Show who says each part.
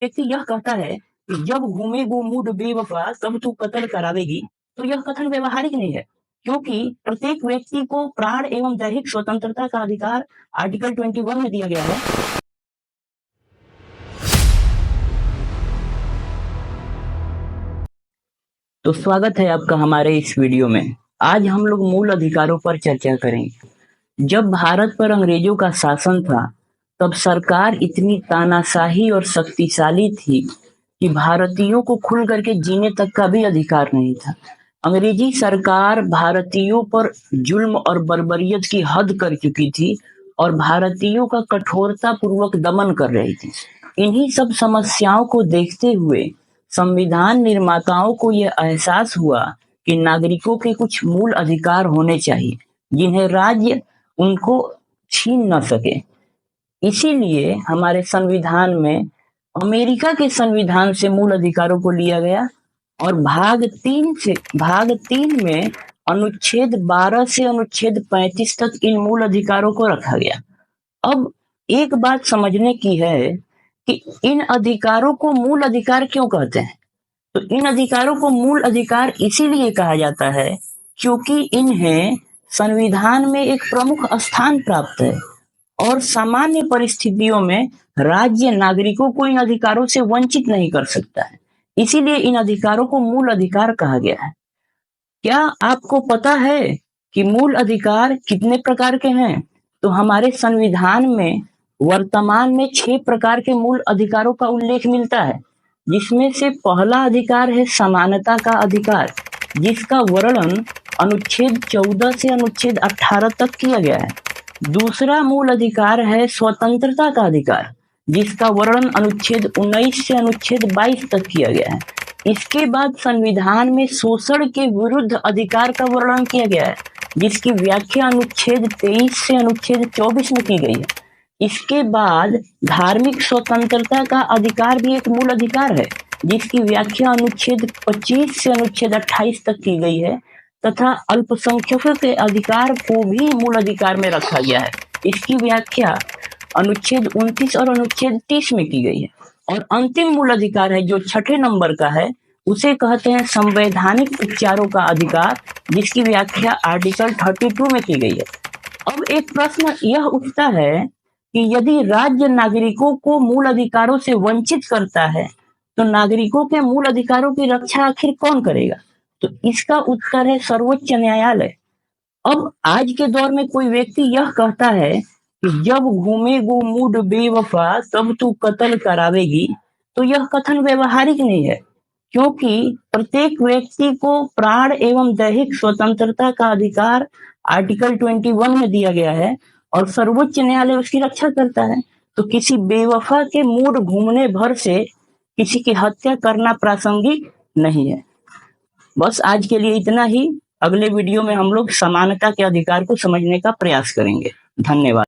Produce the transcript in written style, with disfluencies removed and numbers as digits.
Speaker 1: व्यक्ति यह कहता है कि जब घूमे वो मूड बेवफा तब तू कत्ल करावेगी, तो यह कथन व्यवहारिक नहीं है, क्योंकि प्रत्येक व्यक्ति को प्राण एवं दैहिक स्वतंत्रता का अधिकार आर्टिकल 21 में दिया गया है। तो स्वागत है आपका हमारे इस वीडियो में। आज हम लोग मूल अधिकारों पर चर्चा करेंगे। जब भारत पर अंग्रेजों का शासन था, तब सरकार इतनी तानाशाही और शक्तिशाली थी कि भारतीयों को खुल करके जीने तक का भी अधिकार नहीं था। अंग्रेजी सरकार भारतीयों पर जुल्म और बर्बरियत की हद कर चुकी थी और भारतीयों का कठोरता पूर्वक दमन कर रही थी। इन्हीं सब समस्याओं को देखते हुए संविधान निर्माताओं को यह एहसास हुआ कि नागरिकों के कुछ मूल अधिकार होने चाहिए जिन्हें राज्य उनको छीन न सके। इसीलिए हमारे संविधान में अमेरिका के संविधान से मूल अधिकारों को लिया गया और भाग 3 में अनुच्छेद 12 से अनुच्छेद 35 तक इन मूल अधिकारों को रखा गया। अब एक बात समझने की है कि इन अधिकारों को मूल अधिकार क्यों कहते हैं। तो इन अधिकारों को मूल अधिकार इसीलिए कहा जाता है क्योंकि इन्हें संविधान में एक प्रमुख स्थान प्राप्त है और सामान्य परिस्थितियों में राज्य नागरिकों को इन अधिकारों से वंचित नहीं कर सकता है। इसीलिए इन अधिकारों को मूल अधिकार कहा गया है। क्या आपको पता है कि मूल अधिकार कितने प्रकार के हैं? तो हमारे संविधान में वर्तमान में 6 प्रकार के मूल अधिकारों का उल्लेख मिलता है, जिसमें से पहला अधिकार है समानता का अधिकार, जिसका वर्णन अनुच्छेद 14 से अनुच्छेद 18 तक किया गया है। दूसरा मूल अधिकार है स्वतंत्रता का अधिकार, जिसका वर्णन अनुच्छेद 19 से अनुच्छेद 22 तक किया गया है। इसके बाद संविधान में शोषण के विरुद्ध अधिकार का वर्णन किया गया है, जिसकी व्याख्या अनुच्छेद 23 से अनुच्छेद 24 में की गई है। इसके बाद धार्मिक स्वतंत्रता का अधिकार भी एक मूल अधिकार है, जिसकी व्याख्या अनुच्छेद 25 से अनुच्छेद 28 तक की गई है, तथा अल्पसंख्यकों के अधिकार को भी मूल अधिकार में रखा गया है। इसकी व्याख्या अनुच्छेद 29 और अनुच्छेद 30 में की गई है। और अंतिम मूल अधिकार है जो 6ठे नंबर का है, उसे कहते हैं संवैधानिक उपचारों का अधिकार, जिसकी व्याख्या आर्टिकल 32 में की गई है। अब एक प्रश्न यह उठता है कि यदि राज्य नागरिकों को मूल अधिकारों से वंचित करता है, तो नागरिकों के मूल अधिकारों की रक्षा आखिर कौन करेगा? तो इसका उत्तर है सर्वोच्च न्यायालय। अब आज के दौर में कोई व्यक्ति यह कहता है कि जब घूमे वो मूड बेवफा तब तू कत्ल करावेगी, तो यह कथन व्यवहारिक नहीं है, क्योंकि प्रत्येक व्यक्ति को प्राण एवं दैहिक स्वतंत्रता का अधिकार आर्टिकल 21 में दिया गया है और सर्वोच्च न्यायालय उसकी रक्षा करता है। तो किसी बेवफा के मूड घूमने भर से किसी की हत्या करना प्रासंगिक नहीं है। बस आज के लिए इतना ही। अगले वीडियो में हम लोग समानता के अधिकार को समझने का प्रयास करेंगे। धन्यवाद।